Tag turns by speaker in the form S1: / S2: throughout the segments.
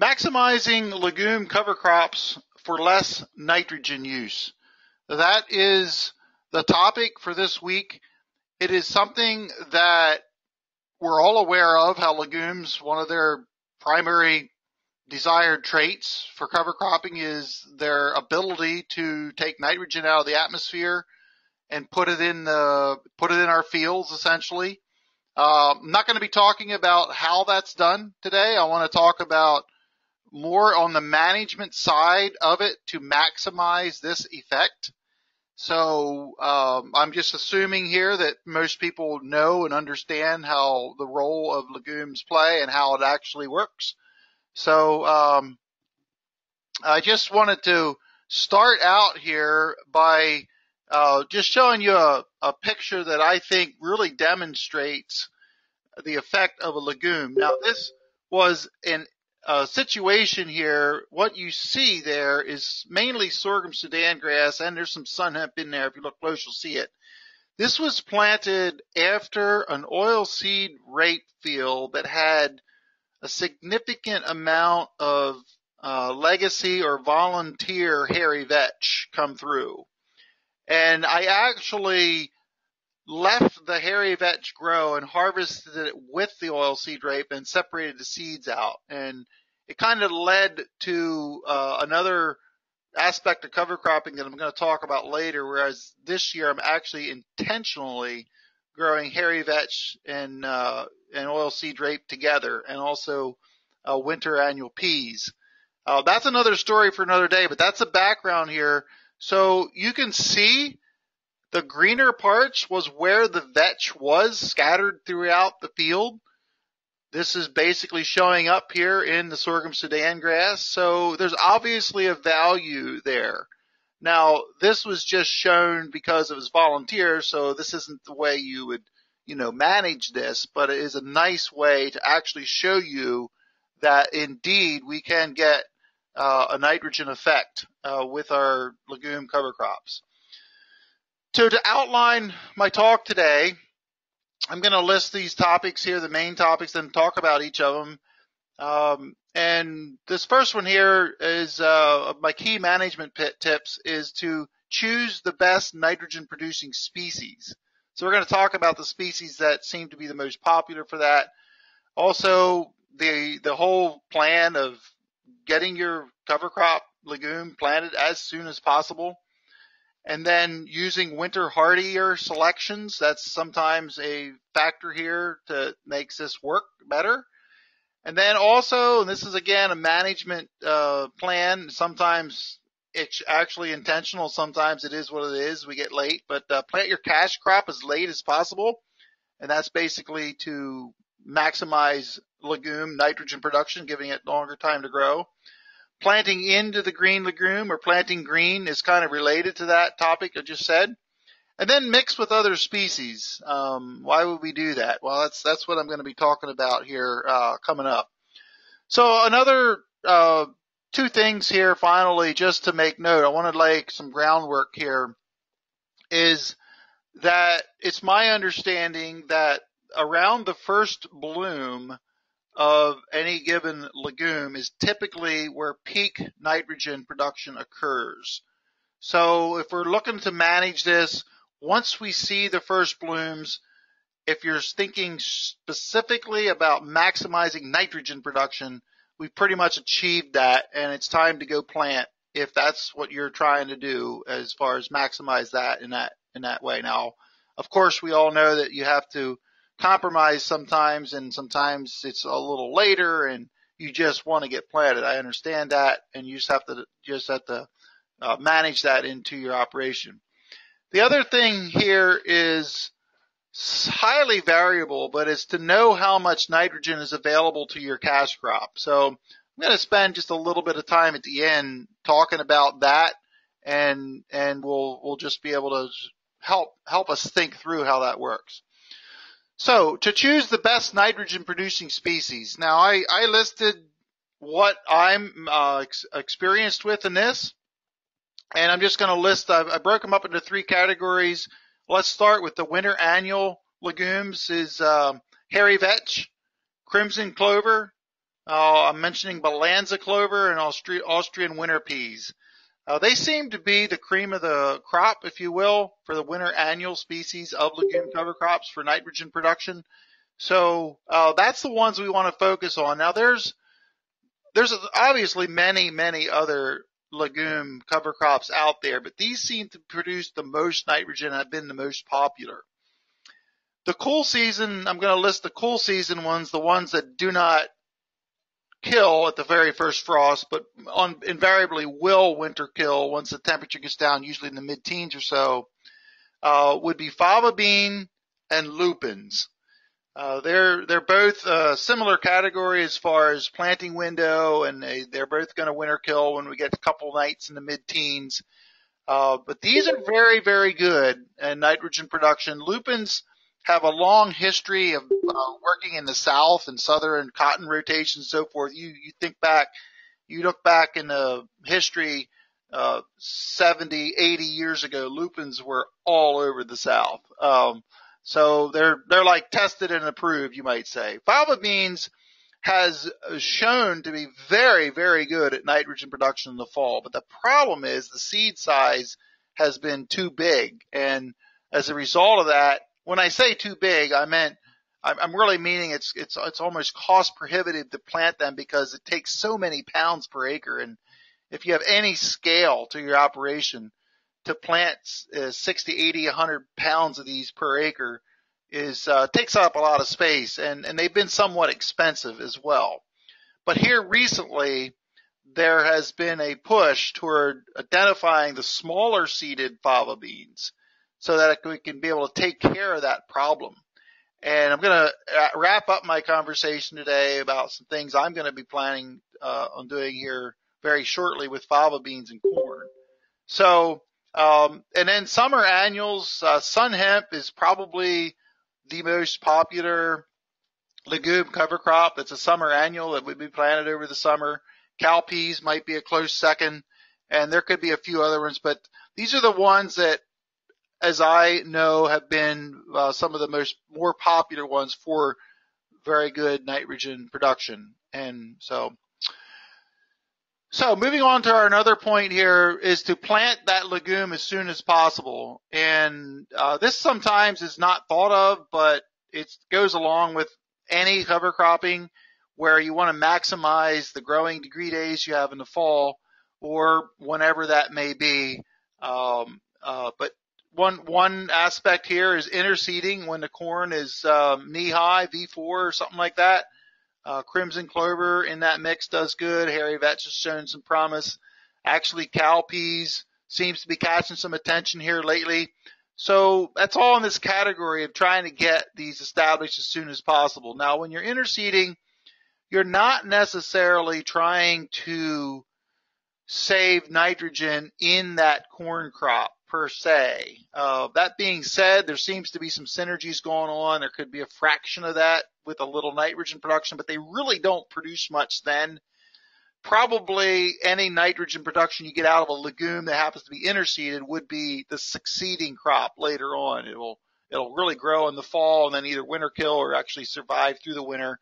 S1: Maximizing legume cover crops for less nitrogen use. That is the topic for this week. It is something that we're all aware of, how legumes, one of their primary desired traits for cover cropping is their ability to take nitrogen out of the atmosphere and put it in our fields, essentially. I'm not going to be talking about how that's done today. I want to talk about more on the management side of it to maximize this effect. So I'm just assuming here that most people know and understand how the role of legumes play and how it actually works. So I just wanted to start out here by just showing you a picture that I think really demonstrates the effect of a legume. Now, this was in a situation here. What you see there is mainly sorghum Sudan grass, and there's some sun hemp in there. If you look close, you'll see it. This was planted after an oilseed rape field that had a significant amount of legacy or volunteer hairy vetch come through. And I actually left the hairy vetch grow and harvested it with the oilseed rape and separated the seeds out. And it kind of led to another aspect of cover cropping that I'm going to talk about later, whereas this year I'm actually intentionally growing hairy vetch and oilseed rape together, and also winter annual peas. That's another story for another day, but that's a background here. So you can see the greener parts was where the vetch was scattered throughout the field. This is basically showing up here in the sorghum Sudan grass. So there's obviously a value there. Now, this was just shown because it was volunteer, so this isn't the way you would, manage this, but it is a nice way to actually show you that indeed we can get a nitrogen effect with our legume cover crops. So to outline my talk today, I'm going to list these topics here, the main topics, and talk about each of them. And this first one here is my key management tips is to choose the best nitrogen producing species. So we're going to talk about the species that seem to be the most popular for that. Also, the whole plan of getting your cover crop legume planted as soon as possible. And then using winter hardier selections, that's sometimes a factor here to makes this work better. And then also, and this is again a management plan, sometimes it's actually intentional, sometimes it is what it is, we get late, but plant your cash crop as late as possible. And that's basically to maximize legume nitrogen production, giving it longer time to grow. Planting into the green legume or planting green is kind of related to that topic I just said. And then mix with other species. Why would we do that? Well, that's what I'm going to be talking about here coming up. So another two things here finally, just to make note, I want to lay some groundwork here, is that it's my understanding that around the first bloom of any given legume is typically where peak nitrogen production occurs. So if we're looking to manage this, once we see the first blooms, if you're thinking specifically about maximizing nitrogen production, we've pretty much achieved that, and it's time to go plant if that's what you're trying to do as far as maximize that in that way. Now, of course, we all know that you have to compromise sometimes, and sometimes it's a little later and you just want to get planted. I understand that, and you just have to manage that into your operation. The other thing here is highly variable, but it's to know how much nitrogen is available to your cash crop. So I'm going to spend just a little bit of time at the end talking about that, and we'll just be able to help us think through how that works. So to choose the best nitrogen producing species. Now I listed what I'm experienced with in this, and I'm just going to list, I broke them up into three categories. Let's start with the winter annual legumes is hairy vetch, crimson clover, I'm mentioning Balanza clover and Austrian winter peas. They seem to be the cream of the crop, if you will, for the winter annual species of legume cover crops for nitrogen production. So that's the ones we want to focus on. Now, there's obviously many other legume cover crops out there, but these seem to produce the most nitrogen and have been the most popular. The cool season, I'm going to list the cool season ones, the ones that do not kill at the very first frost, but invariably will winter kill once the temperature gets down, usually in the mid-teens or so, would be fava bean and lupins. They're both similar category as far as planting window, and they're both going to winter kill when we get a couple nights in the mid-teens. But these are very good in nitrogen production. Lupins have a long history of working in the South and Southern cotton rotation and so forth. You look back in the history 70, 80 years ago, lupins were all over the South. So they're like tested and approved, you might say. Fava beans has shown to be very good at nitrogen production in the fall, but the problem is the seed size has been too big, and as a result of that, when I say too big, I'm really meaning it's almost cost prohibitive to plant them because it takes so many pounds per acre, and if you have any scale to your operation, to plant 60, 80, 100 pounds of these per acre takes up a lot of space, and they've been somewhat expensive as well. But here recently, there has been a push toward identifying the smaller seeded fava beans so that we can be able to take care of that problem. And I'm going to wrap up my conversation today about some things I'm going to be planning on doing here very shortly with fava beans and corn. So, and then summer annuals, sun hemp is probably the most popular legume cover crop. It's a summer annual that would be planted over the summer. Cowpeas might be a close second, and there could be a few other ones, but these are the ones that, as I know, have been some of the more popular ones for very good nitrogen production. And so moving on to our another point here is to plant that legume as soon as possible. And this sometimes is not thought of, but it goes along with any cover cropping where you want to maximize the growing degree days you have in the fall or whenever that may be. But one aspect here is interseeding when the corn is knee-high, V4 or something like that. Crimson clover in that mix does good. Hairy vetch has shown some promise. Actually, cowpeas seems to be catching some attention here lately. So that's all in this category of trying to get these established as soon as possible. Now, when you're interseeding, you're not necessarily trying to save nitrogen in that corn crop per se. That being said, there seems to be some synergies going on. There could be a fraction of that with a little nitrogen production, but they really don't produce much then. Probably any nitrogen production you get out of a legume that happens to be interseeded would be the succeeding crop later on. It'll really grow in the fall and then either winter kill or actually survive through the winter.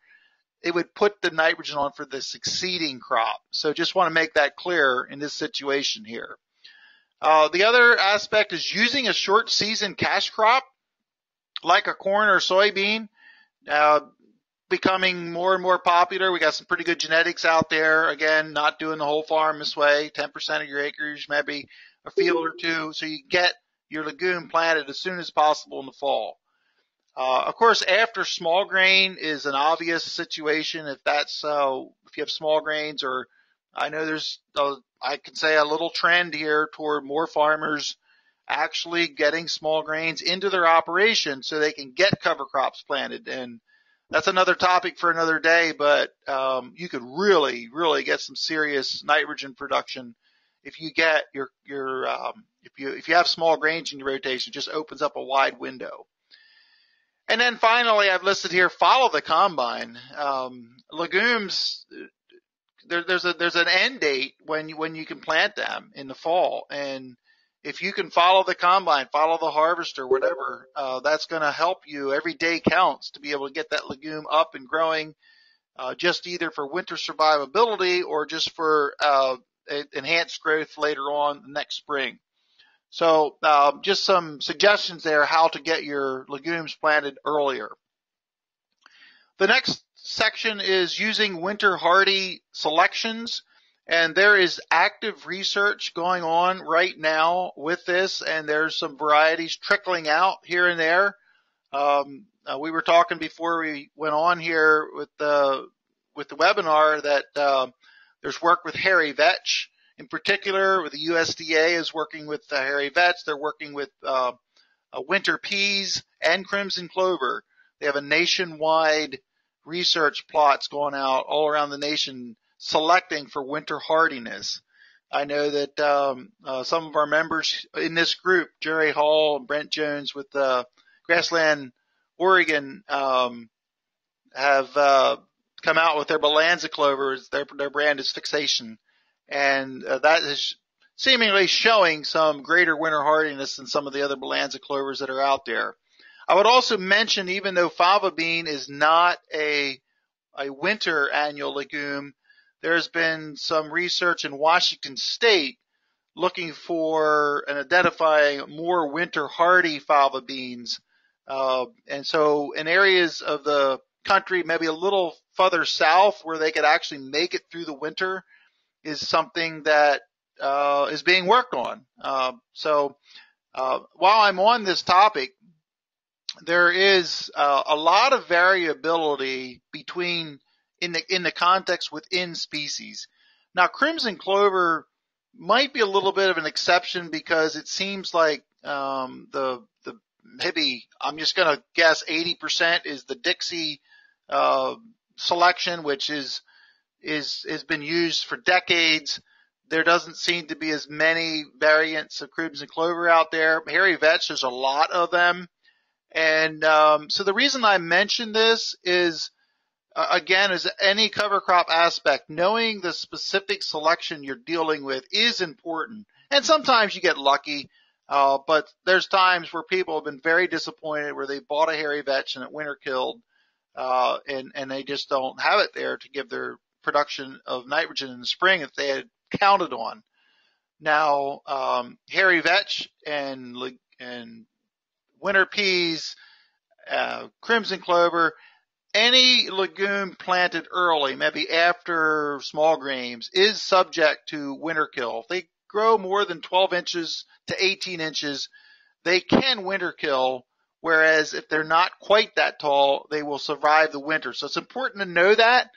S1: It would put the nitrogen on for the succeeding crop. So just want to make that clear in this situation here. The other aspect is using a short season cash crop like a corn or soybean, becoming more and more popular. We got some pretty good genetics out there. Again, not doing the whole farm this way. 10% of your acres, maybe a field or two. So you get your legume planted as soon as possible in the fall. Of course, after small grain is an obvious situation. If you have small grains, or I know there's, I can say a little trend here toward more farmers actually getting small grains into their operation so they can get cover crops planted. And that's another topic for another day, but you could really get some serious nitrogen production if you get if you have small grains in your rotation. It just opens up a wide window. And then finally, I've listed here, follow the combine. Legumes, there's an end date when you can plant them in the fall. And if you can follow the combine, follow the harvester, whatever, that's going to help you. Every day counts to be able to get that legume up and growing just either for winter survivability or just for enhanced growth later on the next spring. So just some suggestions there how to get your legumes planted earlier. The next section is using winter hardy selections, and there is active research going on right now with this, and there's some varieties trickling out here and there. We were talking before we went on here with the webinar that there's work with hairy vetch. In particular, with the USDA is working with hairy vetch. They're working with winter peas and crimson clover. They have a nationwide research plots going out all around the nation selecting for winter hardiness. I know that some of our members in this group, Jerry Hall and Brent Jones with Grassland Oregon, have come out with their Balanza clovers. Their brand is Fixation. And that is seemingly showing some greater winter hardiness than some of the other Balanza clovers that are out there. I would also mention, even though fava bean is not a winter annual legume, there's been some research in Washington State looking for and identifying more winter hardy fava beans. And so in areas of the country, maybe a little further south where they could actually make it through the winter, is something that is being worked on. So while I'm on this topic, there is a lot of variability between in the context within species. Now, crimson clover might be a little bit of an exception because it seems like the maybe I'm just going to guess 80% is the Dixie selection, which has been used for decades. There doesn't seem to be as many variants of crimson clover out there. Hairy vetch, there's a lot of them. And so the reason I mention this is, again, as any cover crop aspect, knowing the specific selection you're dealing with is important. And sometimes you get lucky, but there's times where people have been very disappointed where they bought a hairy vetch and it winter killed, and they just don't have it there to give their production of nitrogen in the spring that they had counted on. Now, hairy vetch and winter peas, crimson clover, any legume planted early, maybe after small grains, is subject to winter kill. If they grow more than 12 inches to 18 inches, they can winter kill, whereas if they're not quite that tall, they will survive the winter. So it's important to know that.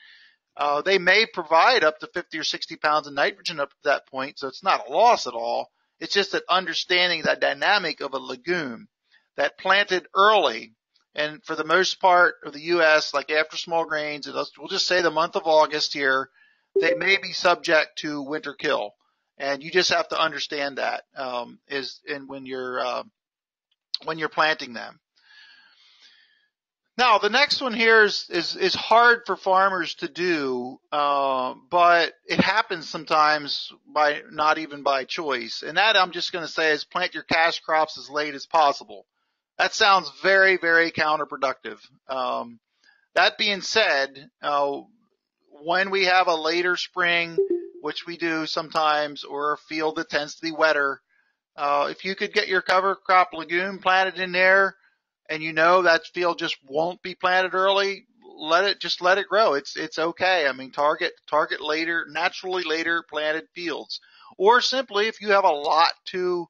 S1: They may provide up to 50 or 60 pounds of nitrogen up to that point, so it's not a loss at all. It's just that understanding the dynamic of a legume that planted early, and for the most part of the U.S., like after small grains, we'll just say the month of August here, they may be subject to winter kill, and you just have to understand that when you're planting them. Now, the next one here is hard for farmers to do, but it happens sometimes not even by choice. And that I'm just going to say is plant your cash crops as late as possible. That sounds very, very counterproductive. That being said, when we have a later spring, which we do sometimes, or a field that tends to be wetter, if you could get your cover crop legume planted in there, and you know that field just won't be planted early, let it grow. It's okay. I mean, target later, naturally later planted fields. Or simply, if you have a lot to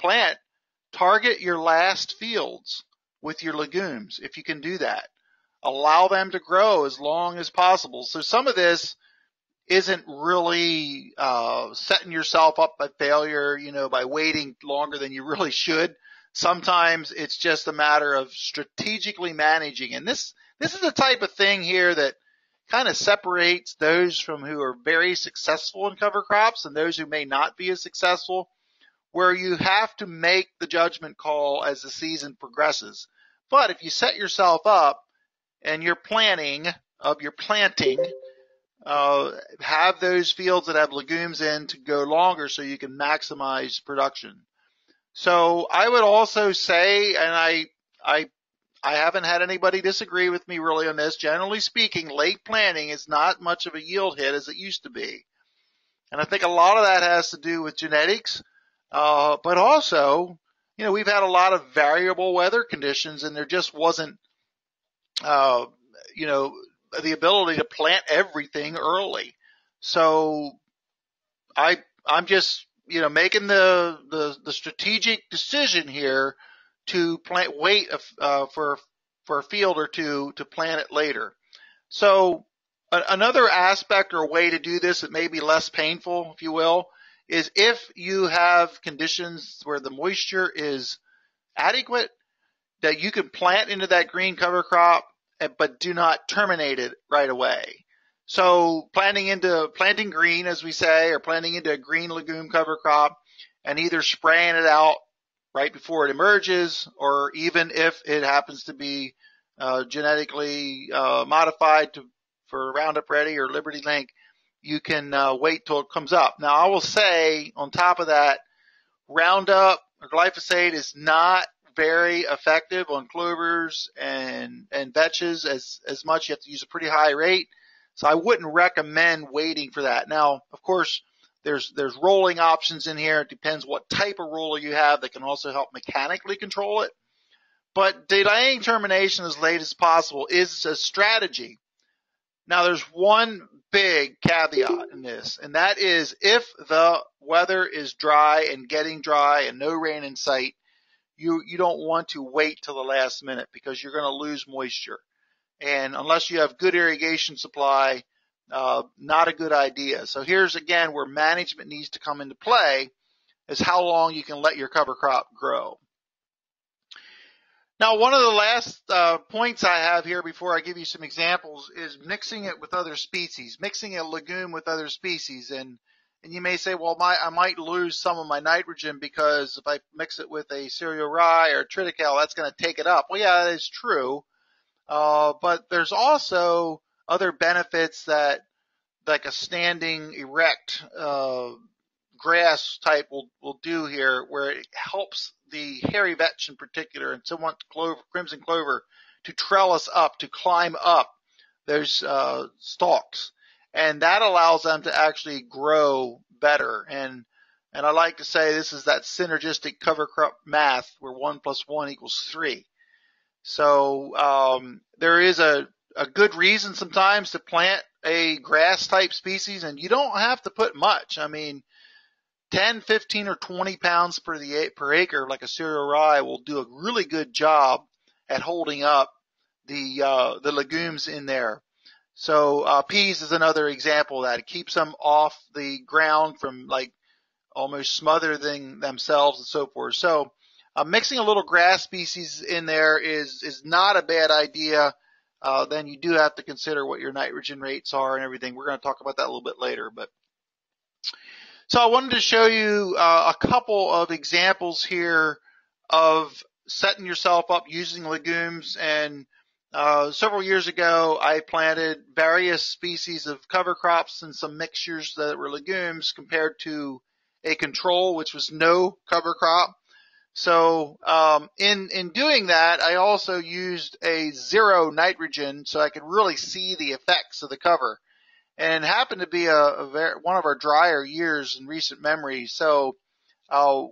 S1: plant, target your last fields with your legumes, if you can do that. Allow them to grow as long as possible. So some of this isn't really setting yourself up by failure, by waiting longer than you really should. Sometimes it's just a matter of strategically managing. And this is the type of thing here that kind of separates those from who are very successful in cover crops and those who may not be as successful, where you have to make the judgment call as the season progresses. But if you set yourself up and you're planting, have those fields that have legumes in to go longer so you can maximize production. So I would also say, and I haven't had anybody disagree with me really on this. Generally speaking, late planting is not much of a yield hit as it used to be. And I think a lot of that has to do with genetics, but also, we've had a lot of variable weather conditions, and there just wasn't, uh, you know, the ability to plant everything early. So I'm just, making the strategic decision here to wait for a field or two to plant it later. So another aspect or way to do this that may be less painful, if you will, is if you have conditions where the moisture is adequate, that you can plant into that green cover crop, but do not terminate it right away. So planting green, as we say, or planting into a green legume cover crop and either spraying it out right before it emerges, or even if it happens to be genetically modified for Roundup Ready or Liberty Link, you can wait till it comes up. Now, I will say on top of that, Roundup or glyphosate is not very effective on clovers and vetches as much. You have to use a pretty high rate. So I wouldn't recommend waiting for that. Now, of course, there's rolling options in here. It depends what type of roller you have that can also help mechanically control it. But delaying termination as late as possible is a strategy. Now, there's one big caveat in this, and that is if the weather is dry and getting dry and no rain in sight, you don't want to wait till the last minute because you're going to lose moisture. And unless you have good irrigation supply, not a good idea. So here's again where management needs to come into play, is how long you can let your cover crop grow. Now, one of the last points I have here before I give you some examples is mixing it with other species, mixing a legume with other species. And you may say, well, I might lose some of my nitrogen because if I mix it with a cereal rye or triticale, that's going to take it up. Well, yeah, that is true. But there's also other benefits that, like a standing erect grass type will do here, where it helps the hairy vetch in particular, and somewhat crimson clover, to trellis up, to climb up those stalks, and that allows them to actually grow better. And I like to say this is that synergistic cover crop math, where 1 + 1 = 3. So there is a good reason sometimes to plant a grass type species, and you don't have to put much. I mean, 10, 15, or 20 pounds per acre, like a cereal rye, will do a really good job at holding up the legumes in there. So peas is another example of that. It keeps them off the ground from like almost smothering themselves and so forth. So mixing a little grass species in there is not a bad idea. Then you do have to consider what your nitrogen rates are and everything. We're going to talk about that a little bit later. So I wanted to show you a couple of examples here of setting yourself up using legumes. And several years ago, I planted various species of cover crops and some mixtures that were legumes compared to a control, which was no cover crop. So in doing that, I also used a 0 nitrogen so I could really see the effects of the cover. And it happened to be one of our drier years in recent memory, so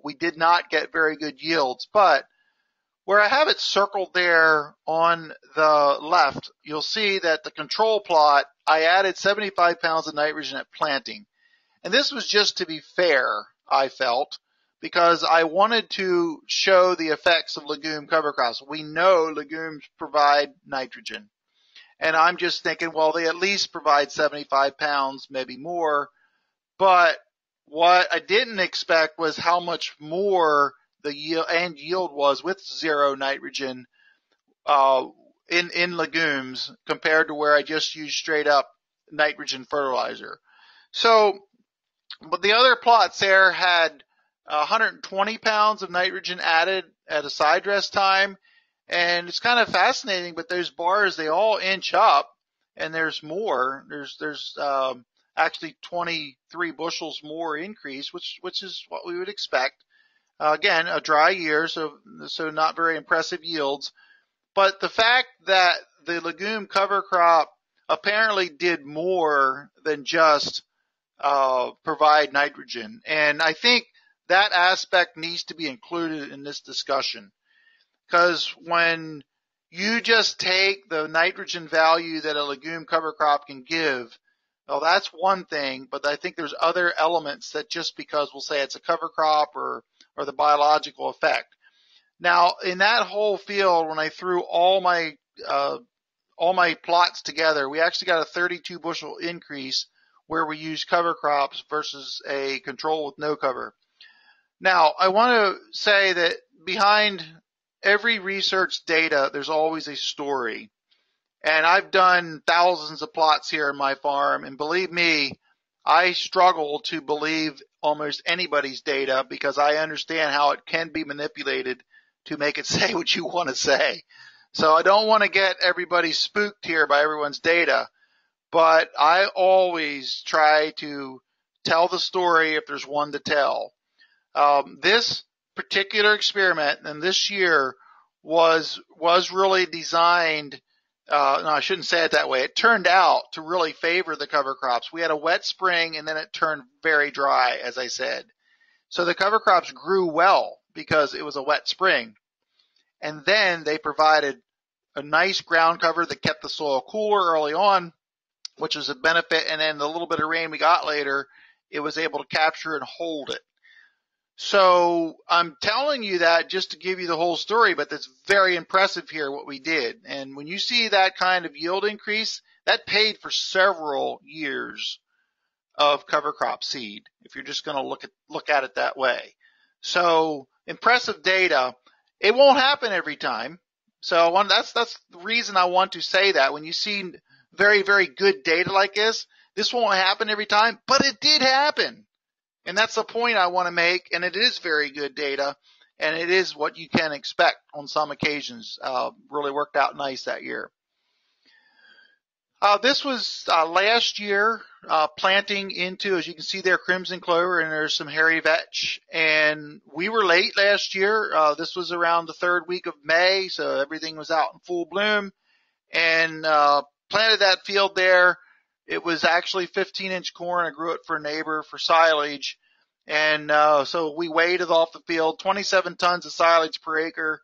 S1: we did not get very good yields. But where I have it circled there on the left, you'll see that the control plot, I added 75 pounds of nitrogen at planting. And this was just to be fair, I felt, because I wanted to show the effects of legume cover crops. We know legumes provide nitrogen. And I'm just thinking, well, they at least provide 75 pounds, maybe more. But what I didn't expect was how much more the yield was with 0 nitrogen in legumes compared to where I just used straight up nitrogen fertilizer. So, but the other plots there had 120 pounds of nitrogen added at a side dress time. And it's kind of fascinating, but those bars, they all inch up, and there's more. There's actually 23 bushels more increase, which is what we would expect. Again, a dry year, so not very impressive yields. But the fact that the legume cover crop apparently did more than just provide nitrogen. And I think that aspect needs to be included in this discussion, because when you just take the nitrogen value that a legume cover crop can give, well, that's one thing, but I think there's other elements that just because we'll say it's a cover crop or the biological effect. Now, in that whole field, when I threw all my plots together, we actually got a 32 bushel increase where we used cover crops versus a control with no cover. Now, I want to say that behind every research data, there's always a story. And I've done thousands of plots here in my farm, and believe me, I struggle to believe almost anybody's data because I understand how it can be manipulated to make it say what you want to say. So I don't want to get everybody spooked here by everyone's data, but I always try to tell the story if there's one to tell. This particular experiment and this year was really designed, no, I shouldn't say it that way. It turned out to really favor the cover crops. We had a wet spring and then it turned very dry, as I said. So the cover crops grew well because it was a wet spring. And then they provided a nice ground cover that kept the soil cooler early on, which was a benefit. And then the little bit of rain we got later, it was able to capture and hold it. So I'm telling you that just to give you the whole story, but that's very impressive here what we did. And when you see that kind of yield increase, that paid for several years of cover crop seed, if you're just going to look at it that way. So impressive data. It won't happen every time. So that's the reason I want to say that. When you see very, very good data like this won't happen every time, but it did happen. And that's the point I want to make, and it is very good data, and it is what you can expect on some occasions. Really worked out nice that year. This was last year, planting into, as you can see there, crimson clover, and there's some hairy vetch. And we were late last year. This was around the third week of May, so everything was out in full bloom. And planted that field there. It was actually 15-inch corn. I grew it for a neighbor for silage. And so we weighed it off the field, 27 tons of silage per acre.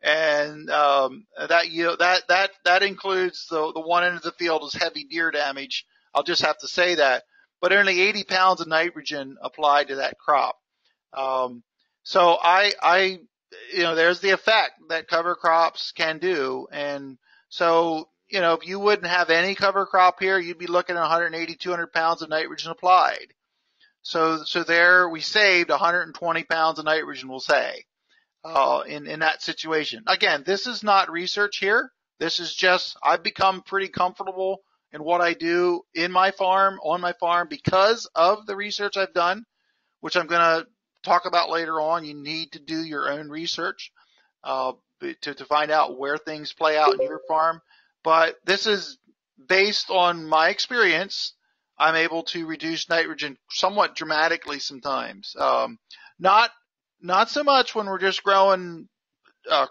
S1: And that yield, that includes the one end of the field is heavy deer damage. I'll just have to say that. But only 80 pounds of nitrogen applied to that crop. So there's the effect that cover crops can do. And so, if you wouldn't have any cover crop here, you'd be looking at 180, 200 pounds of nitrogen applied. So there we saved 120 pounds of nitrogen, we'll say, in that situation. Again, this is not research here. This is just, I've become pretty comfortable in what I do in my farm, on my farm, because of the research I've done, which I'm going to talk about later on. You need to do your own research, to find out where things play out in your farm. But this is based on my experience. I'm able to reduce nitrogen somewhat dramatically sometimes. Not so much when we're just growing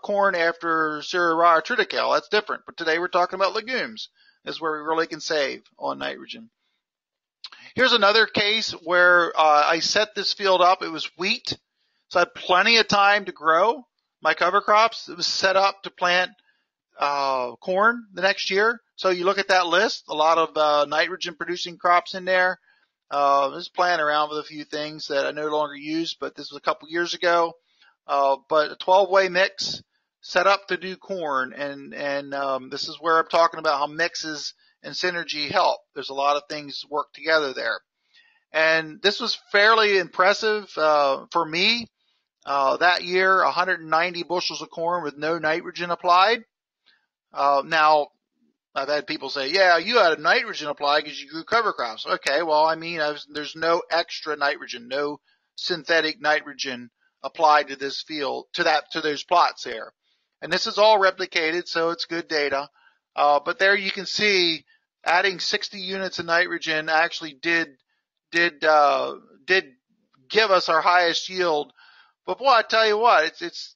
S1: corn after cereal or triticale. That's different. But today we're talking about legumes. This is where we really can save on nitrogen. Here's another case where I set this field up. It was wheat, so I had plenty of time to grow my cover crops. It was set up to plant corn the next year. So you look at that list, a lot of nitrogen producing crops in there. I was playing around with a few things that I no longer use, but this was a couple years ago. But a 12-way mix set up to do corn. And this is where I'm talking about how mixes and synergy help. There's a lot of things work together there. And this was fairly impressive for me. That year, 190 bushels of corn with no nitrogen applied. Now, I've had people say, yeah, you had nitrogen applied because you grew cover crops. Okay, well, I mean, there's no extra nitrogen, no synthetic nitrogen applied to this field, to those plots there. And this is all replicated, so it's good data. But there you can see adding 60 units of nitrogen actually did give us our highest yield. But boy, I tell you what, it's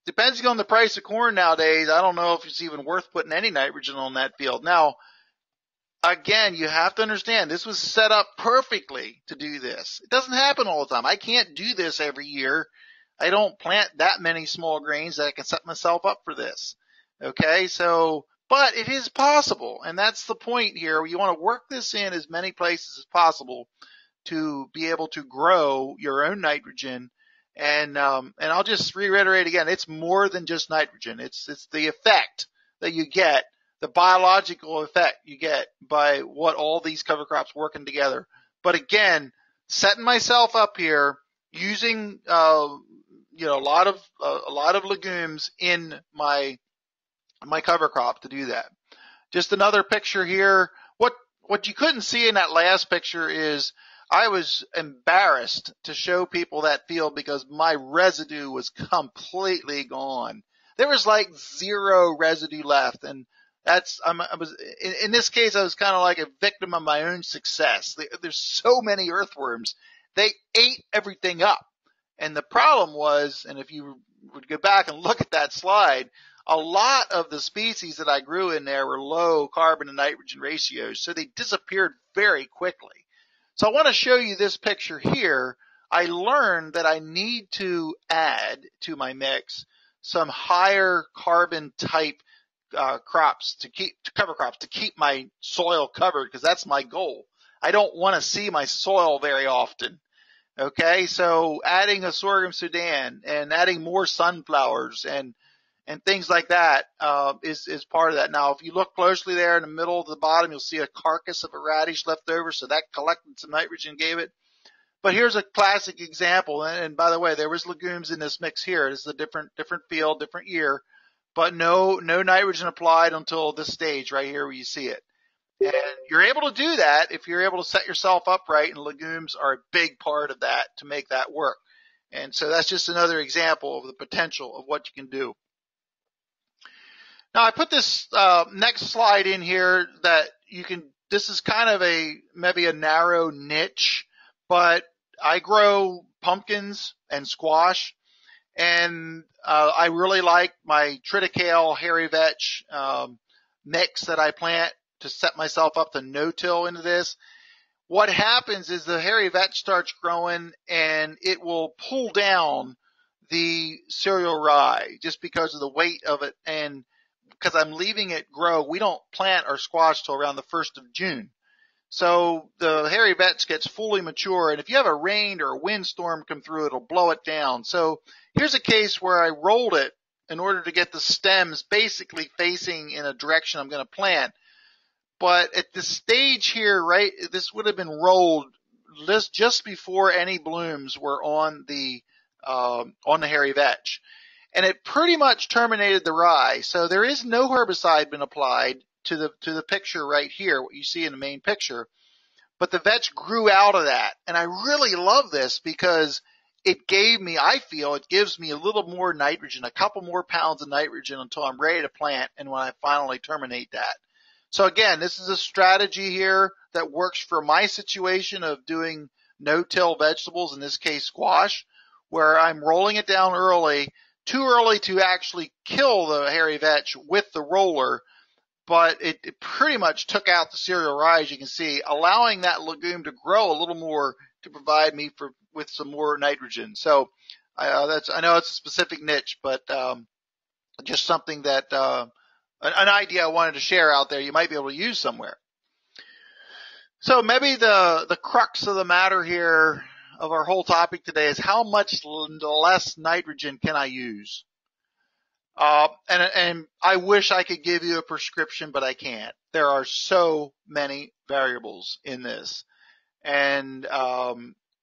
S1: depending on the price of corn nowadays, I don't know if it's even worth putting any nitrogen on that field. Now, again, you have to understand this was set up perfectly to do this. It doesn't happen all the time. I can't do this every year. I don't plant that many small grains that I can set myself up for this. Okay, so, but it is possible, and that's the point here. You want to work this in as many places as possible to be able to grow your own nitrogen. And I'll just reiterate again, it's more than just nitrogen. It's the effect that you get, the biological effect you get by what all these cover crops working together. But again, setting myself up here using a lot of legumes in my cover crop to do that. Just another picture here. What you couldn't see in that last picture is I was embarrassed to show people that field because my residue was completely gone. There was like zero residue left, and in this case, I was kind of like a victim of my own success. There's so many earthworms. They ate everything up. And the problem was, and if you would go back and look at that slide, a lot of the species that I grew in there were low carbon to nitrogen ratios, so they disappeared very quickly. So I want to show you this picture here. I learned that I need to add to my mix some higher carbon type cover crops to keep my soil covered, because that's my goal. I don't want to see my soil very often. Okay, so adding a sorghum Sudan and adding more sunflowers and things like that is part of that. Now, if you look closely there in the middle of the bottom, you'll see a carcass of a radish left over, so that collected some nitrogen, gave it. But here's a classic example, and by the way, there was legumes in this mix here. This is a different field, different year, but no nitrogen applied until this stage right here where you see it. And you're able to do that if you're able to set yourself up right, and legumes are a big part of that to make that work. And so that's just another example of the potential of what you can do. Now, I put this next slide in here that this is kind of maybe a narrow niche, but I grow pumpkins and squash, and I really like my triticale hairy vetch mix that I plant to set myself up to no-till into this. What happens is the hairy vetch starts growing, and it will pull down the cereal rye just because of the weight of it, and because I'm leaving it grow. We don't plant our squash till around the 1st of June. So the hairy vetch gets fully mature, and if you have a rain or a windstorm come through, it'll blow it down. So here's a case where I rolled it in order to get the stems basically facing in a direction I'm going to plant. But at this stage here, right, this would have been rolled just before any blooms were on the hairy vetch. And it pretty much terminated the rye. So there is no herbicide been applied to the picture right here, what you see in the main picture. But the vetch grew out of that. And I really love this because it gives me a little more nitrogen, a couple more pounds of nitrogen until I'm ready to plant and when I finally terminate that. So again, this is a strategy here that works for my situation of doing no-till vegetables, in this case squash, where I'm rolling it down early, too early to actually kill the hairy vetch with the roller, but it pretty much took out the cereal rye, as you can see, allowing that legume to grow a little more to provide me with some more nitrogen. So I know it's a specific niche, but just something that an idea I wanted to share out there you might be able to use somewhere. So maybe the crux of the matter here of our whole topic today is how much less nitrogen can I use? And I wish I could give you a prescription, but I can't. There are so many variables in this. And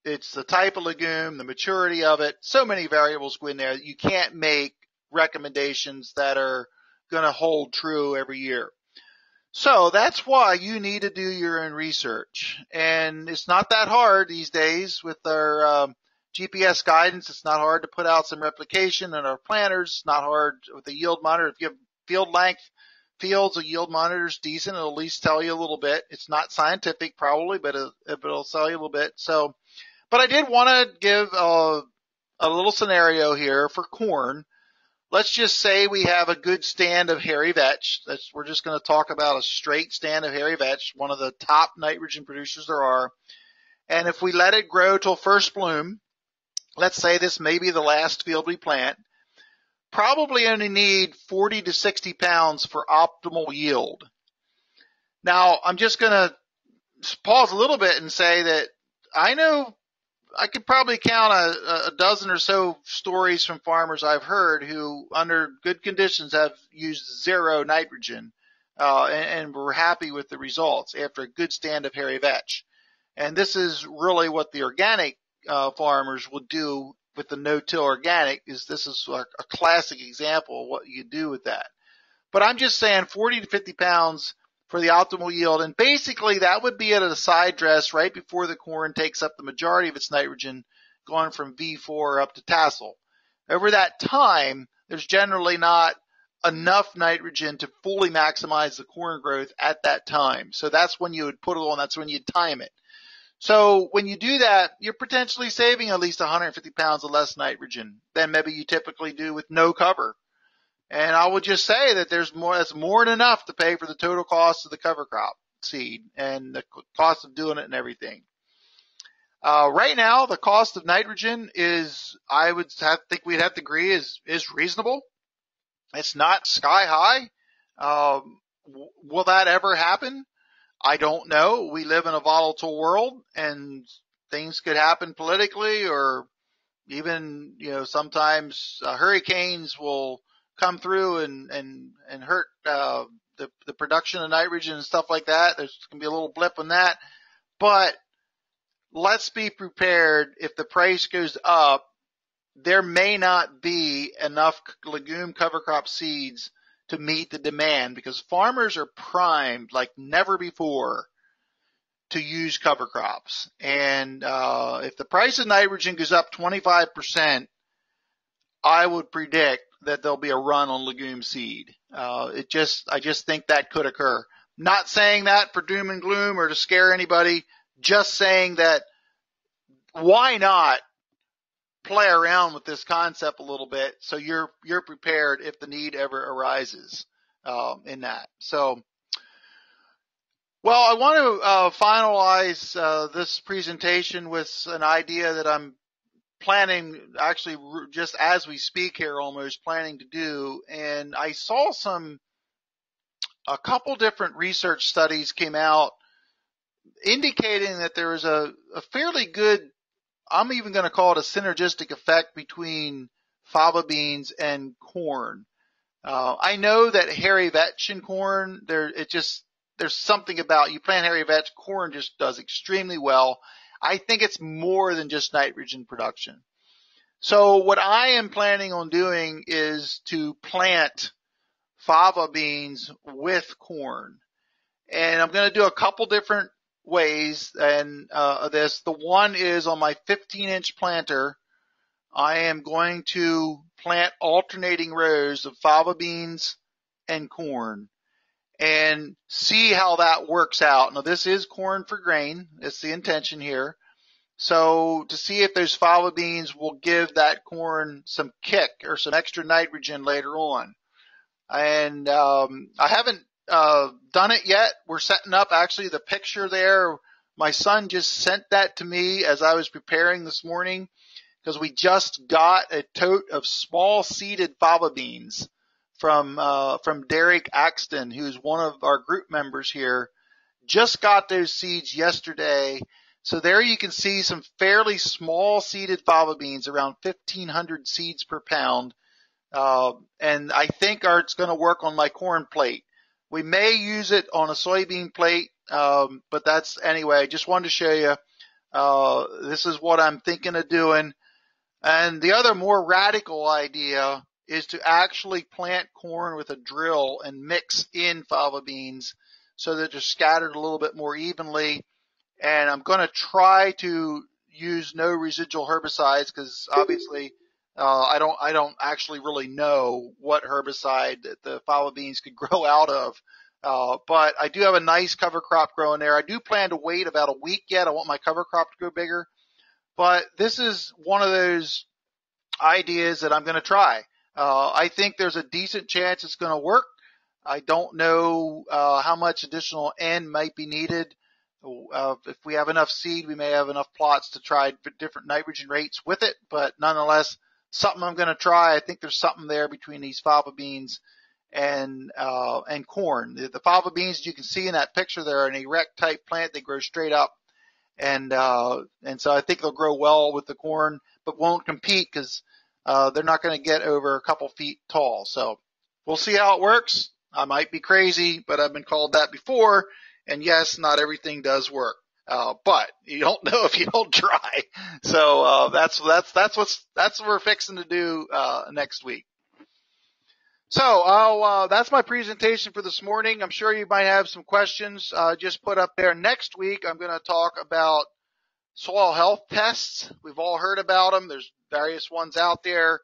S1: it's the type of legume, the maturity of it, so many variables go in there that you can't make recommendations that are going to hold true every year. So that's why you need to do your own research. And it's not that hard these days with our GPS guidance. It's not hard to put out some replication in our planters. It's not hard with the yield monitor. If you have field length fields, a yield monitor is decent. It'll at least tell you a little bit. It's not scientific probably, but it'll tell you a little bit. So, but I did want to give a little scenario here for corn. let's just say we have a good stand of hairy vetch. We're just going to talk about a straight stand of hairy vetch, one of the top nitrogen producers there are. And if we let it grow till first bloom, let's say this may be the last field we plant, probably only need 40 to 60 pounds for optimal yield. Now, I'm just going to pause a little bit and say that I know I could probably count a dozen or so stories from farmers I've heard who, under good conditions, have used zero nitrogen and were happy with the results after a good stand of hairy vetch. And this is really what the organic farmers will do with the no-till organic. This is a classic example of what you do with that. But I'm just saying 40 to 50 pounds for the optimal yield. And basically that would be at a side dress right before the corn takes up the majority of its nitrogen, going from V4 up to tassel. Over that time, there's generally not enough nitrogen to fully maximize the corn growth at that time. So that's when you would put it on. That's when you time it. So when you do that, you're potentially saving at least 150 pounds of less nitrogen than maybe you typically do with no cover. And I would just say that that's more than enough to pay for the total cost of the cover crop seed and the cost of doing it and everything. Right now, the cost of nitrogen is, think we'd have to agree, is reasonable. It's not sky high. Will that ever happen? I don't know. We live in a volatile world, and things could happen politically, or even, sometimes hurricanes will come through and hurt the production of nitrogen and stuff like that. There's going to be a little blip on that. But let's be prepared. If the price goes up, there may not be enough legume cover crop seeds to meet the demand, because farmers are primed like never before to use cover crops. And if the price of nitrogen goes up 25%, I would predict that there'll be a run on legume seed. I just think that could occur. Not saying that for doom and gloom or to scare anybody, just saying that why not play around with this concept a little bit so you're prepared if the need ever arises in that. So, well, I want to finalize this presentation with an idea that I'm planning, actually just as we speak here, almost planning to do. And I saw a couple different research studies came out indicating that there was a fairly good, I'm even going to call it a synergistic effect between fava beans and corn. I know that hairy vetch in corn, there's something about, you plant hairy vetch, corn just does extremely well. I think it's more than just nitrogen production. So what I am planning on doing is to plant fava beans with corn. And I'm going to do a couple different ways of this. The one is on my 15-inch planter, I am going to plant alternating rows of fava beans and corn and see how that works out. Now, this is corn for grain. It's the intention here. So to see if those fava beans will give that corn some kick or some extra nitrogen later on. And I haven't done it yet. We're setting up actually the picture there. My son just sent that to me as I was preparing this morning, because we just got a tote of small seeded fava beans from Derek Axton, who's one of our group members here. Just got those seeds yesterday. So there you can see some fairly small seeded fava beans, around 1,500 seeds per pound. And I think it's going to work on my corn plate. We may use it on a soybean plate, but that's anyway. I just wanted to show you. This is what I'm thinking of doing. And the other more radical idea is to actually plant corn with a drill and mix in fava beans so that they're scattered a little bit more evenly. And I'm going to try to use no residual herbicides, because obviously I don't actually really know what herbicide that the fava beans could grow out of. But I do have a nice cover crop growing there. I do plan to wait about a week yet. I want my cover crop to grow bigger. But this is one of those ideas that I'm going to try. I think there's a decent chance it's going to work. I don't know how much additional N might be needed. If we have enough seed, we may have enough plots to try different nitrogen rates with it, but nonetheless, something I'm going to try. I think there's something there between these fava beans and corn. The fava beans, you can see in that picture, they're an erect type plant. They grow straight up. And so I think they'll grow well with the corn, but won't compete because they're not going to get over a couple feet tall. So we'll see how it works. I might be crazy, but I've been called that before. And yes, not everything does work. But you don't know if you don't try. So that's what we're fixing to do next week. So that's my presentation for this morning. I'm sure you might have some questions. Just put up there. Next week, I'm going to talk about soil health tests. We've all heard about them. There's various ones out there.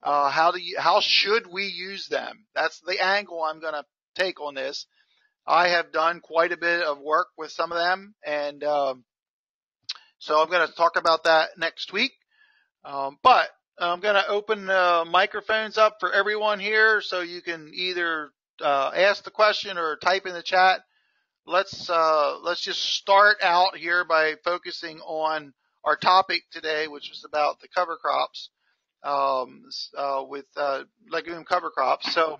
S1: How should we use them? That's the angle I'm going to take on this. I have done quite a bit of work with some of them, and so I'm going to talk about that next week. But I'm going to open microphones up for everyone here, so you can either ask the question or type in the chat. Let's just start out here by focusing on our topic today, which was about the cover crops with legume cover crops. So,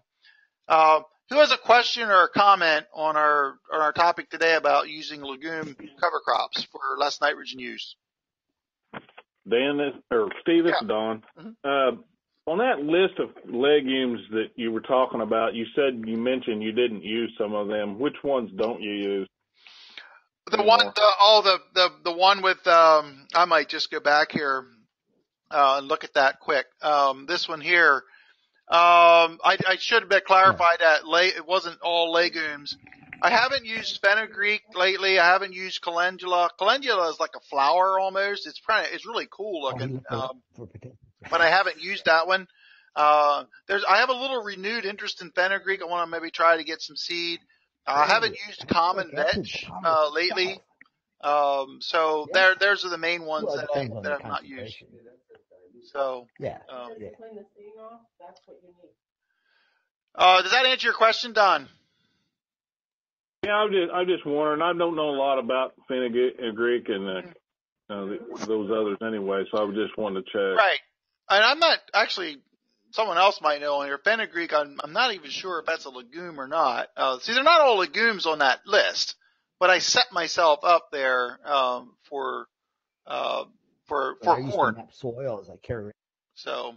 S1: who has a question or a comment on our topic today about using legume cover crops for less nitrogen use?
S2: Steve, this is Don. Mm-hmm. On that list of legumes that you were talking about, you mentioned you didn't use some of them. Which ones don't you use?
S1: The one with I might just go back here and look at that quick. This one here. I should have clarified that it wasn't all legumes. I haven't used fenugreek lately. I haven't used calendula. Calendula is like a flower almost. It's really cool looking. But I haven't used that one. I have a little renewed interest in fenugreek. I want to maybe try to get some seed. I haven't used common vetch lately. So there's are the main ones that I've not used. So
S3: yeah.
S4: Clean the seeding off. That's what you need.
S1: Does that answer your question, Don?
S2: Yeah, I'm just wondering. I don't know a lot about fenugreek and those others anyway, so I was just wanting to check.
S1: Right, and I'm not actually. Someone else might know on here. Fenugreek, I'm not even sure if that's a legume or not. See, they're not all legumes on that list, but I set myself up there for corn.
S3: Soil as I carry.
S1: So